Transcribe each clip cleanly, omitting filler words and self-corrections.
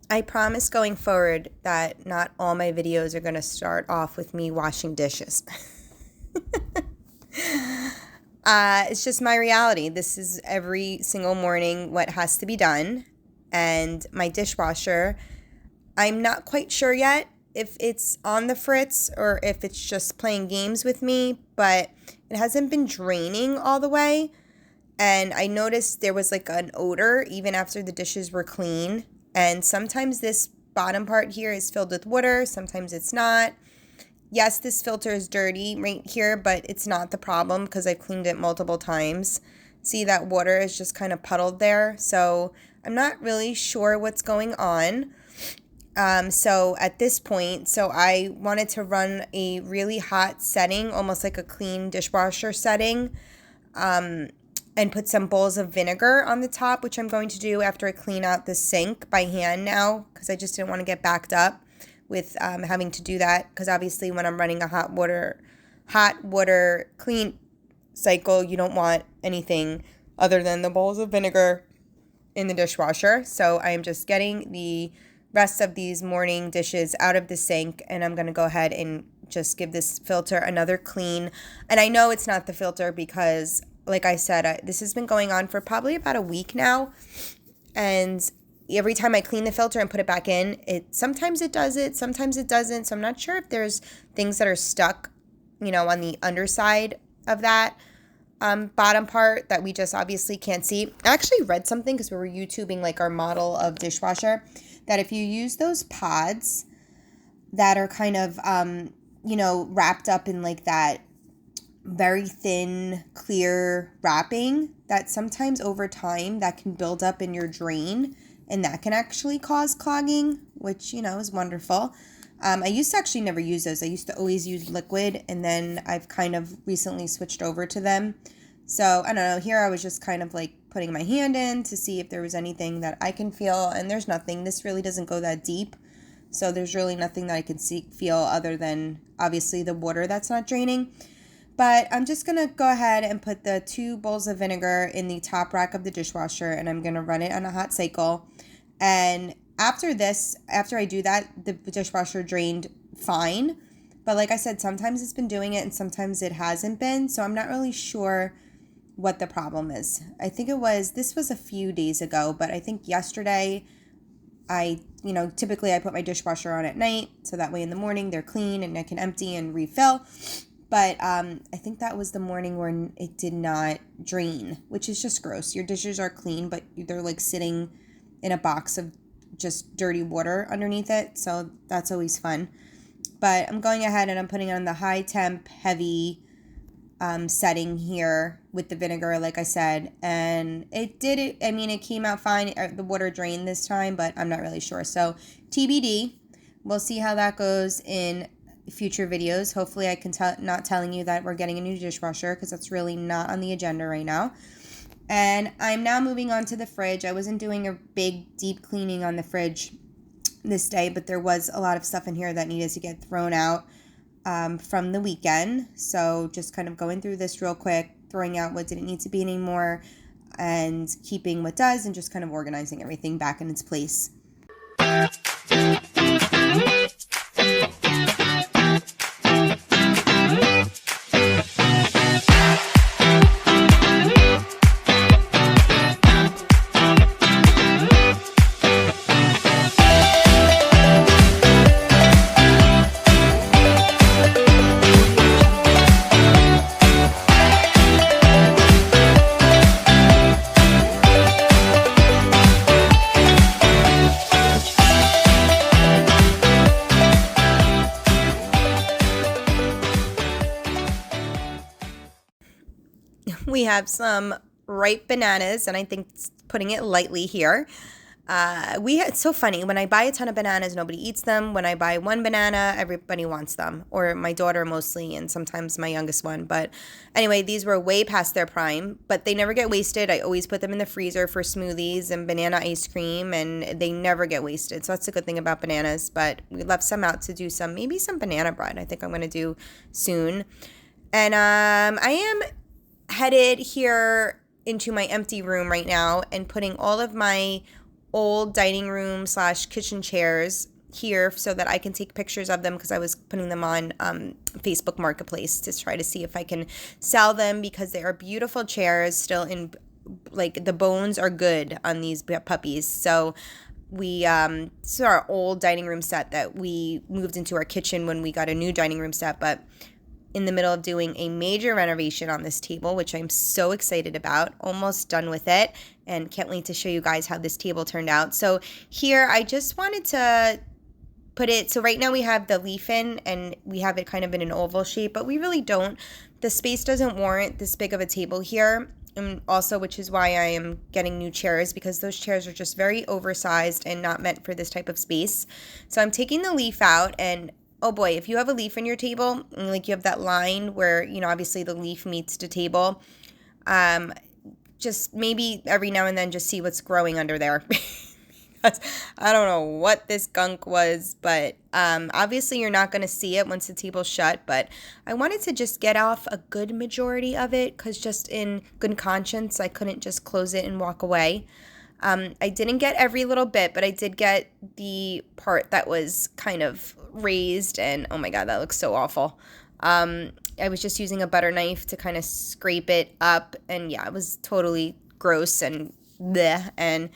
I promise going forward that not all my videos are going to start off with me washing dishes. It's just my reality. This is every single morning what has to be done. And my dishwasher, I'm not quite sure yet if it's on the fritz or if it's just playing games with me, but it hasn't been draining all the way. And I noticed there was like an odor even after the dishes were clean. And sometimes this bottom part here is filled with water, sometimes it's not. Yes, this filter is dirty right here, but it's not the problem because I've cleaned it multiple times. See, that water is just kind of puddled there. So I'm not really sure what's going on. So at this point, so I wanted to run a really hot setting, almost like a clean dishwasher setting, and put some bowls of vinegar on the top, which I'm going to do after I clean out the sink by hand now, because I just didn't want to get backed up with having to do that, because obviously when I'm running a hot water clean cycle, you don't want anything other than the bowls of vinegar in the dishwasher. So I am just getting the rest of these morning dishes out of the sink, and I'm going to go ahead and just give this filter another clean. And I know it's not the filter because, like I said, this has been going on for probably about a week now, and every time I clean the filter and put it back in, sometimes it does it, sometimes it doesn't. So I'm not sure if there's things that are stuck, on the underside of that bottom part that we just obviously can't see. I actually read something because we were YouTubing like our model of dishwasher, that if you use those pods that are kind of, wrapped up in like that very thin, clear wrapping, that sometimes over time that can build up in your drain, and that can actually cause clogging, which, is wonderful. I used to actually never use those. I used to always use liquid, and then I've kind of recently switched over to them. So, I don't know, here I was just kind of like putting my hand in to see if there was anything that I can feel, and there's nothing. This really doesn't go that deep, so there's really nothing that I can feel other than, obviously, the water that's not draining. But I'm just going to go ahead and put the 2 bowls of vinegar in the top rack of the dishwasher, and I'm going to run it on a hot cycle. And after I do that, the dishwasher drained fine. But like I said, sometimes it's been doing it and sometimes it hasn't been. So I'm not really sure what the problem is. I think this was a few days ago, but I think yesterday typically I put my dishwasher on at night, so that way in the morning they're clean and I can empty and refill. But I think that was the morning where it did not drain, which is just gross. Your dishes are clean, but they're like sitting in a box of just dirty water underneath it. So that's always fun. But I'm going ahead and I'm putting on the high temp, heavy setting here with the vinegar, like I said. And it did it. I mean, it came out fine. The water drained this time, but I'm not really sure. So TBD. We'll see how that goes in future videos. Hopefully I can not telling you that we're getting a new dishwasher, because that's really not on the agenda right now. And I'm now moving on to the fridge. I wasn't doing a big deep cleaning on the fridge this day, but there was a lot of stuff in here that needed to get thrown out from the weekend. So just kind of going through this real quick, throwing out what didn't need to be anymore and keeping what does, and just kind of organizing everything back in its place. We have some ripe bananas, and I think putting it lightly here. It's so funny. When I buy a ton of bananas, nobody eats them. When I buy one banana, everybody wants them, or my daughter mostly, and sometimes my youngest one. But anyway, these were way past their prime, but they never get wasted. I always put them in the freezer for smoothies and banana ice cream, and they never get wasted. So that's a good thing about bananas. But we left some out to do maybe some banana bread. I think I'm going to do soon. And I am headed here into my empty room right now and putting all of my old dining room / kitchen chairs here so that I can take pictures of them, because I was putting them on Facebook Marketplace to try to see if I can sell them, because they are beautiful chairs still in, like, the bones are good on these puppies. So this is our old dining room set that we moved into our kitchen when we got a new dining room set, but in the middle of doing a major renovation on this table, which I'm so excited about. Almost done with it, and can't wait to show you guys how this table turned out. So here I just wanted to put it, so right now we have the leaf in, and we have it kind of in an oval shape, but we really don't. The space doesn't warrant this big of a table here. And also, which is why I am getting new chairs, because those chairs are just very oversized and not meant for this type of space. So I'm taking the leaf out, and oh boy, if you have a leaf in your table, and like you have that line where, you know, obviously the leaf meets the table, just maybe every now and then just see what's growing under there. Because I don't know what this gunk was, but obviously you're not going to see it once the table's shut, but I wanted to just get off a good majority of it, because just in good conscience, I couldn't just close it and walk away. I didn't get every little bit, but I did get the part that was kind of raised, and oh my god, that looks so awful. I was just using a butter knife to kind of scrape it up, and yeah, it was totally gross and bleh,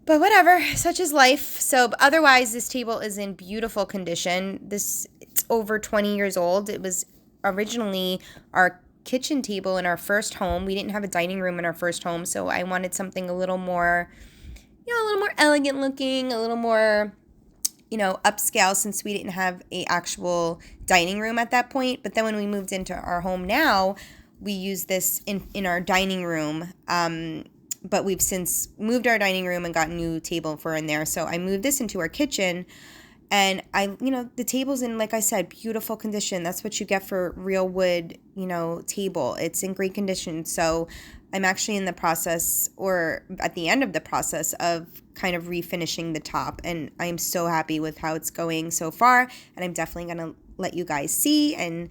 but whatever, such is life. So otherwise, this table is in beautiful condition. It's over 20 years old. It was originally our kitchen table in our first home. We didn't have a dining room in our first home, so I wanted something a little more, a little more elegant looking, a little more, upscale, since we didn't have a actual dining room at that point. But then when we moved into our home now, we use this in our dining room. But we've since moved our dining room and got a new table for in there. So I moved this into our kitchen, and the table's in, like I said, beautiful condition. That's what you get for real wood, table. It's in great condition. So I'm actually in the process, or at the end of the process, of kind of refinishing the top. And I'm so happy with how it's going so far. And I'm definitely going to let you guys see and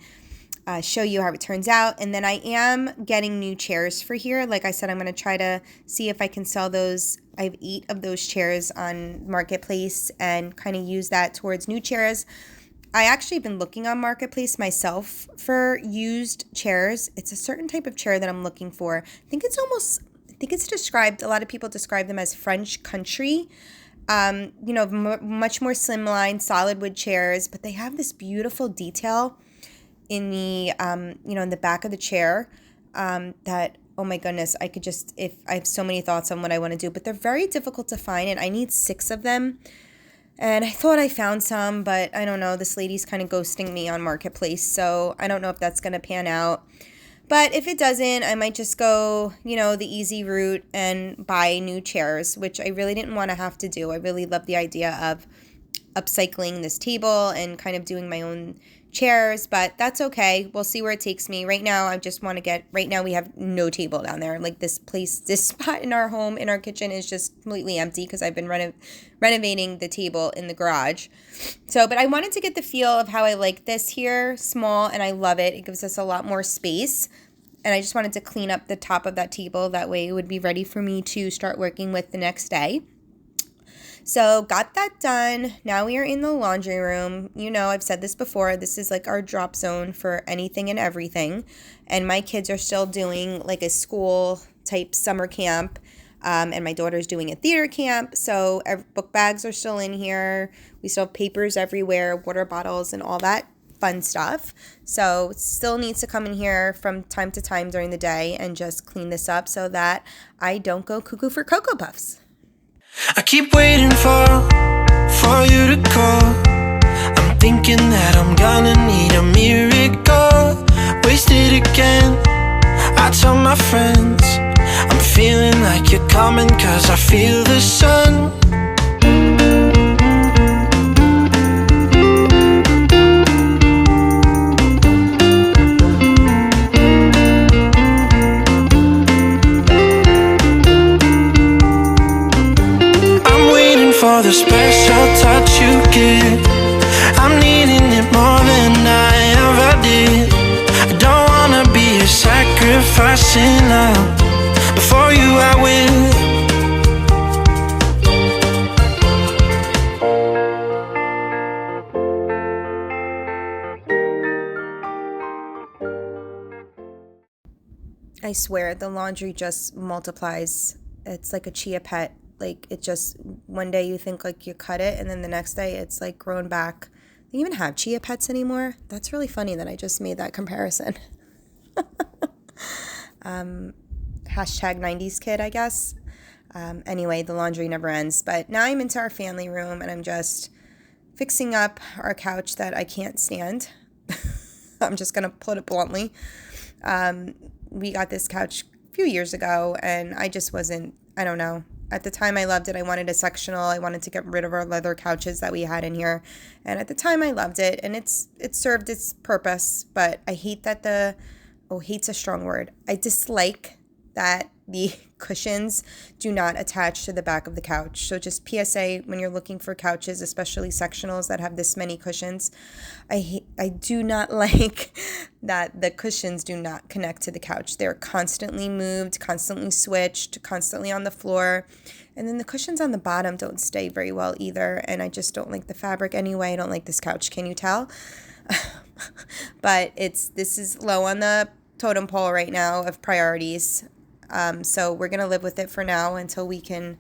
show you how it turns out. And then I am getting new chairs for here. Like I said, I'm going to try to see if I can sell those. I have 8 of those chairs on Marketplace and kind of use that towards new chairs. I actually have been looking on Marketplace myself for used chairs. It's a certain type of chair that I'm looking for. I think it's described, a lot of people describe them as French country. Much more slimline, solid wood chairs, but they have this beautiful detail in the in the back of the chair that, oh my goodness, I have so many thoughts on what I want to do, but they're very difficult to find, and I need 6 of them. And I thought I found some, but I don't know, this lady's kind of ghosting me on Marketplace, so I don't know if that's going to pan out. But if it doesn't, I might just go, the easy route and buy new chairs, which I really didn't want to have to do. I really love the idea of upcycling this table and kind of doing my own chairs, but that's okay. We'll see where it takes me. Right now, right now we have no table down there. Like this spot in our home, in our kitchen, is just completely empty because I've been renovating the table in the garage. So, but I wanted to get the feel of how I like this here, small, and I love it. It gives us a lot more space. And I just wanted to clean up the top of that table. That way it would be ready for me to start working with the next day. So got that done. Now we are in the laundry room. I've said this before. This is like our drop zone for anything and everything. And my kids are still doing like a school type summer camp. And my daughter's doing a theater camp. So book bags are still in here. We still have papers everywhere, water bottles, and all that fun stuff. So it still needs to come in here from time to time during the day and just clean this up so that I don't go cuckoo for Cocoa Puffs. I keep waiting for you to call. I'm thinking that I'm gonna need a miracle. Wasted again, I tell my friends I'm feeling like you're coming, 'cause I feel the sun. For the special touch you give, I'm needing it more than I ever did. I don't wanna be a sacrificing love. Before you I will. I swear the laundry just multiplies. It's like a chia pet. Like it just, one day you think like you cut it and then the next day it's like grown back. They even have chia pets anymore. That's really funny that I just made that comparison. Hashtag 90s kid, I guess. Anyway, the laundry never ends. But now I'm into our family room and I'm just fixing up our couch that I can't stand. I'm just going to put it bluntly. We got this couch a few years ago and I just wasn't, I don't know. At the time I loved it. I wanted a sectional. I wanted to get rid of our leather couches that we had in here. And at the time I loved it and it served its purpose. But I hate that hate's a strong word. I dislike that the cushions do not attach to the back of the couch. So just PSA, when you're looking for couches, especially sectionals that have this many cushions, I do not like that the cushions do not connect to the couch. They're constantly moved, constantly switched, constantly on the floor. And then the cushions on the bottom don't stay very well either. And I just don't like the fabric anyway. I don't like this couch. Can you tell? But this is low on the totem pole right now of priorities. So we're going to live with it for now until we can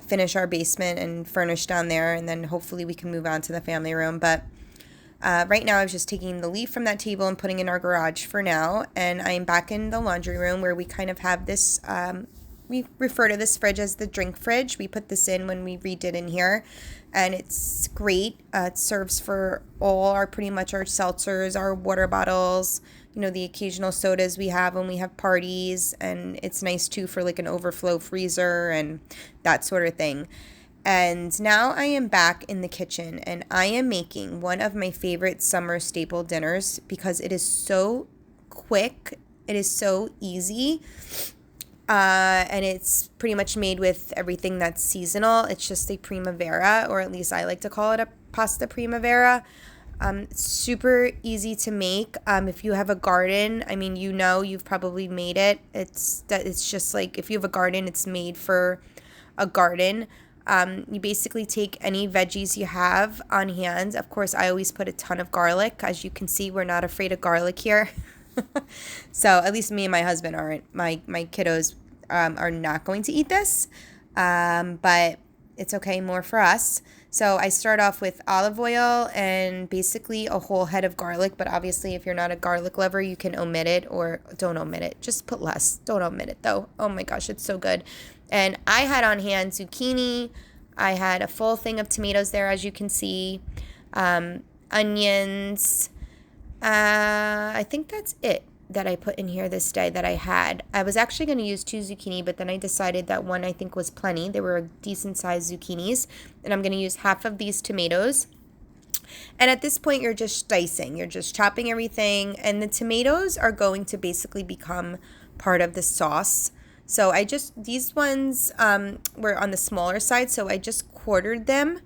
finish our basement and furnish down there. And then hopefully we can move on to the family room. But right now I was just taking the leaf from that table and putting it in our garage for now. And I am back in the laundry room where we kind of have this, we refer to this fridge as the drink fridge. We put this in when we redid in here. And it's great. It serves for pretty much our seltzers, our water bottles, the occasional sodas we have when we have parties. And it's nice too for like an overflow freezer and that sort of thing. And now I am back in the kitchen and I am making one of my favorite summer staple dinners because it is so quick. It is so easy. And it's pretty much made with everything that's seasonal. It's just a primavera, or at least I like to call it a pasta primavera. It's super easy to make. If you have a garden, I mean, you've probably made it. It's just like if you have a garden, it's made for a garden. You basically take any veggies you have on hand. Of course, I always put a ton of garlic. As you can see, we're not afraid of garlic here. So at least me and my husband aren't. My kiddos are not going to eat this, but it's okay, more for us. So I start off with olive oil and basically a whole head of garlic, but obviously if you're not a garlic lover, you can omit it or don't omit it. Just put less. Don't omit it though. Oh my gosh, it's so good. And I had on hand zucchini. I had a full thing of tomatoes there, as you can see, onions. I think that's it that I put in here this day that I had. I was actually going to use 2 zucchini, but then I decided that one I think was plenty. They were decent sized zucchinis. And I'm going to use half of these tomatoes. And at this point, you're just dicing. You're just chopping everything. And the tomatoes are going to basically become part of the sauce. So these ones were on the smaller side, so I just quartered them.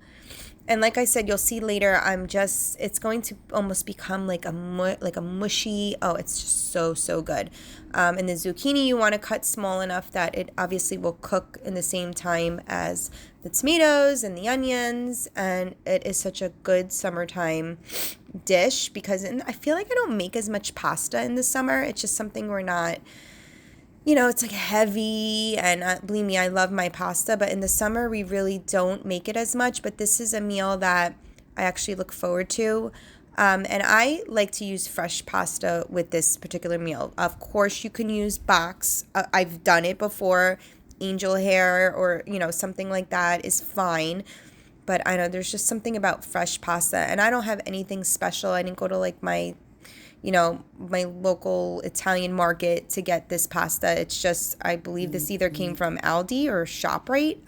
And like I said, you'll see later, it's going to almost become like a mushy, it's just so, so good. And the zucchini, you want to cut small enough that it obviously will cook in the same time as the tomatoes and the onions. And it is such a good summertime dish because I feel like I don't make as much pasta in the summer. It's just something we're not... it's like heavy, and believe me, I love my pasta, but in the summer, we really don't make it as much, but this is a meal that I actually look forward to, and I like to use fresh pasta with this particular meal. Of course, you can use box. I've done it before. Angel hair or, something like that is fine, but I know there's just something about fresh pasta, and I don't have anything special. I didn't go to, like, my local Italian market to get this pasta. It's just, I believe this either came from Aldi or ShopRite.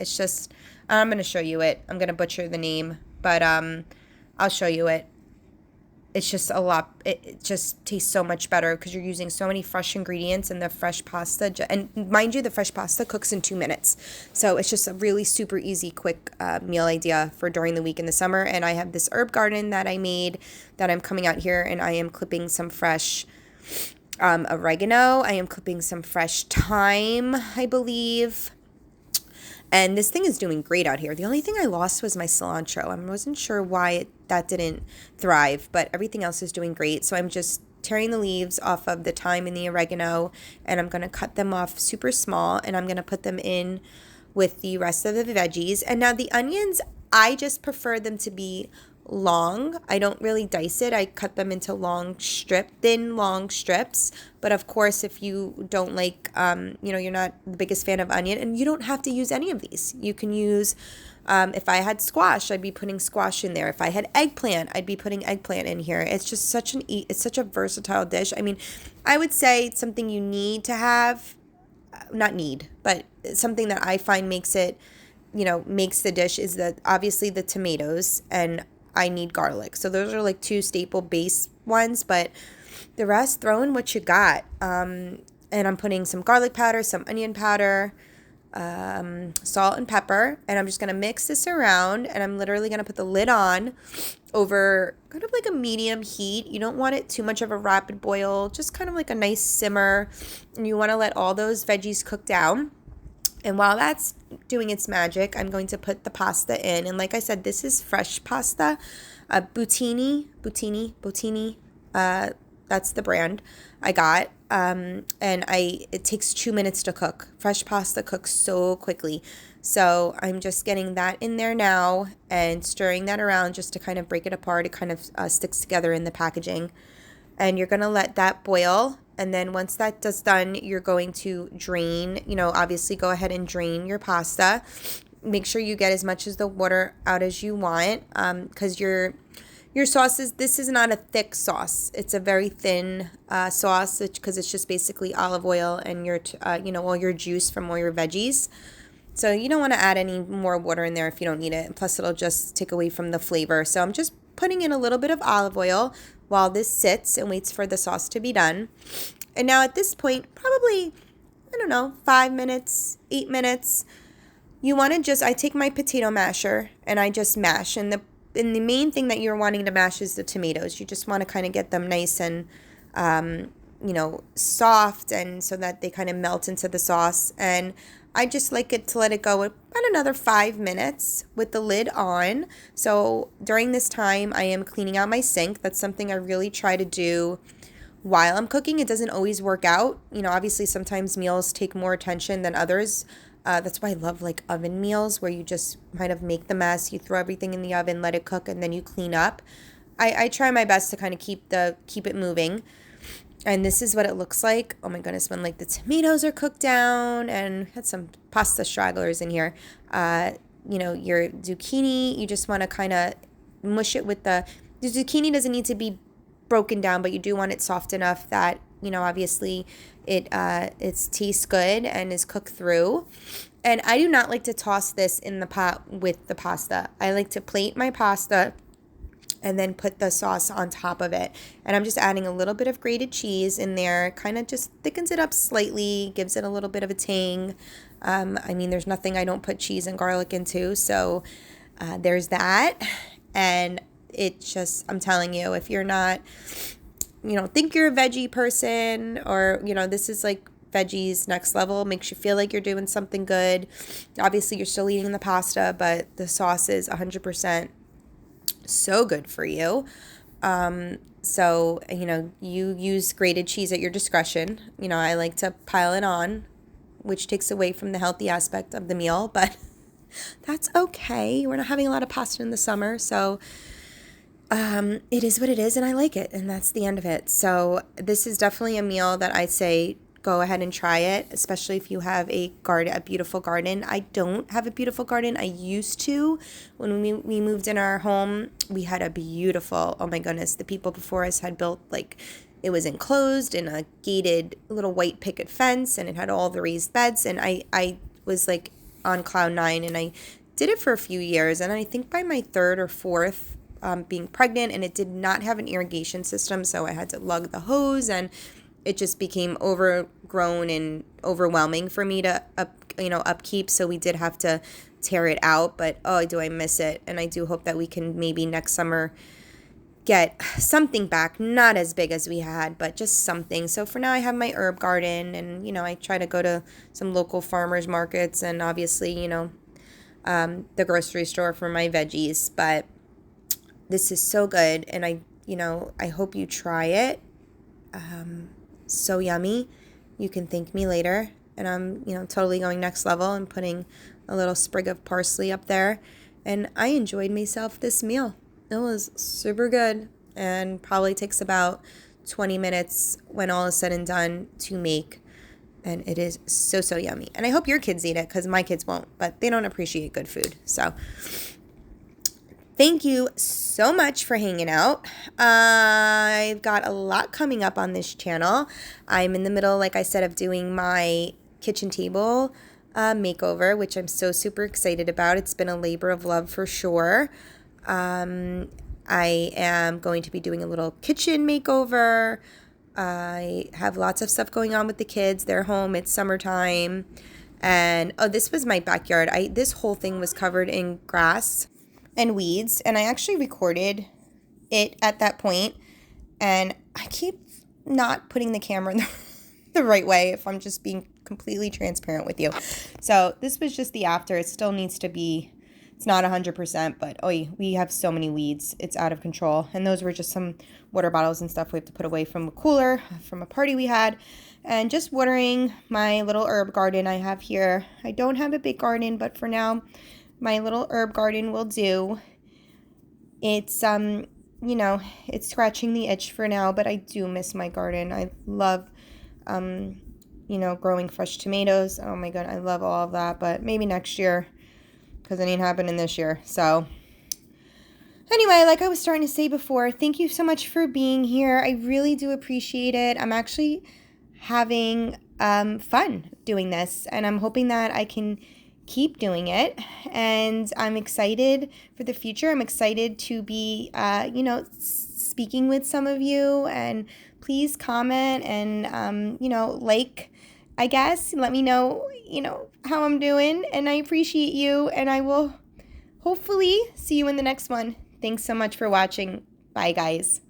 It's just, I'm going to show you it. I'm going to butcher the name, but I'll show you it. It's just a lot. It just tastes so much better because you're using so many fresh ingredients and the fresh pasta. And mind you, the fresh pasta cooks in 2 minutes. So it's just a really super easy, quick meal idea for during the week in the summer. And I have this herb garden that I made that I'm coming out here and I am clipping some fresh oregano. I am clipping some fresh thyme, I believe. And this thing is doing great out here. The only thing I lost was my cilantro. I wasn't sure why that didn't thrive, but everything else is doing great. So I'm just tearing the leaves off of the thyme and the oregano, and I'm going to cut them off super small, and I'm going to put them in with the rest of the veggies. And now the onions, I just prefer them to be long. I don't really dice it. I cut them into thin long strips. But of course, if you don't like, you're not the biggest fan of onion, and you don't have to use any of these. You can use, if I had squash, I'd be putting squash in there. If I had eggplant, I'd be putting eggplant in here. It's just it's such a versatile dish. I mean, I would say it's something you need to have, not need, but something that I find makes the dish is that obviously the tomatoes, and I need garlic. So those are like two staple base ones, but the rest, throw in what you got. And I'm putting some garlic powder, some onion powder, salt and pepper, and I'm just going to mix this around, and I'm literally going to put the lid on over kind of like a medium heat. You don't want it too much of a rapid boil, just kind of like a nice simmer, and you want to let all those veggies cook down. And while that's doing its magic, I'm going to put the pasta in. And like I said, this is fresh pasta, Botini, that's the brand I got. And it takes 2 minutes to cook. Fresh pasta cooks so quickly. So I'm just getting that in there now and stirring that around just to kind of break it apart. It kind of sticks together in the packaging. And you're going to let that boil. And then once that's done, you're going to drain, obviously go ahead and drain your pasta. Make sure you get as much as the water out as you want, because your sauce this is not a thick sauce. It's a very thin sauce, because it's just basically olive oil and all your juice from all your veggies. So you don't want to add any more water in there if you don't need it. Plus, it'll just take away from the flavor. So I'm just putting in a little bit of olive oil while this sits and waits for the sauce to be done. And now at this point, probably, 5 minutes, 8 minutes, you want to I take my potato masher and I just mash. And the main thing that you're wanting to mash is the tomatoes. You just want to kind of get them nice and, soft, and so that they kind of melt into the sauce. And I just like it to let it go about another 5 minutes with the lid on. So during this time, I am cleaning out my sink. That's something I really try to do while I'm cooking. It doesn't always work out. Obviously sometimes meals take more attention than others. That's why I love like oven meals, where you just kind of make the mess, you throw everything in the oven, let it cook, and then you clean up. I try my best to kind of keep it moving. And this is what it looks like. Oh my goodness, when like the tomatoes are cooked down, and had some pasta stragglers in here. Your zucchini, you just want to kind of mush it with the zucchini doesn't need to be broken down, but you do want it soft enough that, obviously it tastes good and is cooked through. And I do not like to toss this in the pot with the pasta. I like to plate my pasta and then put the sauce on top of it. And I'm just adding a little bit of grated cheese in there, kind of just thickens it up slightly, gives it a little bit of a tang. There's nothing I don't put cheese and garlic into, so there's that. And I'm telling you, if you're not, think you're a veggie person, or, this is like veggies next level, makes you feel like you're doing something good. Obviously, you're still eating the pasta, but the sauce is 100% so good for you. So, you use grated cheese at your discretion. I like to pile it on, which takes away from the healthy aspect of the meal, but that's okay. We're not having a lot of pasta in the summer, so it is what it is, and I like it, and that's the end of it. So this is definitely a meal that I say go ahead and try it, especially if you have a beautiful garden. I don't have a beautiful garden. I used to. When we moved in our home, we had a beautiful, oh my goodness, the people before us had built, like, it was enclosed in a gated little white picket fence, and it had all the raised beds, and I was like on cloud nine, and I did it for a few years, and I think by my third or fourth being pregnant, and it did not have an irrigation system, so I had to lug the hose, and it just became overgrown and overwhelming for me to upkeep. So we did have to tear it out, but oh, do I miss it. And I do hope that we can maybe next summer get something back, not as big as we had, but just something. So for now I have my herb garden, and, I try to go to some local farmers markets, and obviously, the grocery store for my veggies. But this is so good, and I hope you try it. So yummy. You can thank me later. And I'm, totally going next level and putting a little sprig of parsley up there. And I enjoyed myself this meal. It was super good and probably takes about 20 minutes when all is said and done to make. And it is so, so yummy. And I hope your kids eat it, because my kids won't, but they don't appreciate good food. So thank you so much for hanging out. I've got a lot coming up on this channel. I'm in the middle, like I said, of doing my kitchen table makeover, which I'm so super excited about. It's been a labor of love for sure. I am going to be doing a little kitchen makeover. I have lots of stuff going on with the kids. They're home. It's summertime. And, this was my backyard. This whole thing was covered in grass and weeds. And I actually recorded it at that point. And I keep not putting the camera in the right way, if I'm just being completely transparent with you. So this was just the after. It still needs to be, it's not 100%, but we have so many weeds. It's out of control. And those were just some water bottles and stuff we have to put away from a cooler from a party we had. And just watering my little herb garden I have here. I don't have a big garden, but for now, my little herb garden will do. It's, it's scratching the itch for now, but I do miss my garden. I love, growing fresh tomatoes. Oh my God, I love all of that, but maybe next year, because it ain't happening this year. So anyway, like I was starting to say before, thank you so much for being here. I really do appreciate it. I'm actually having fun doing this, and I'm hoping that I can keep doing it. And I'm excited for the future. I'm excited to be, speaking with some of you, and please comment and, like, I guess, let me know, how I'm doing, and I appreciate you, and I will hopefully see you in the next one. Thanks so much for watching. Bye, guys.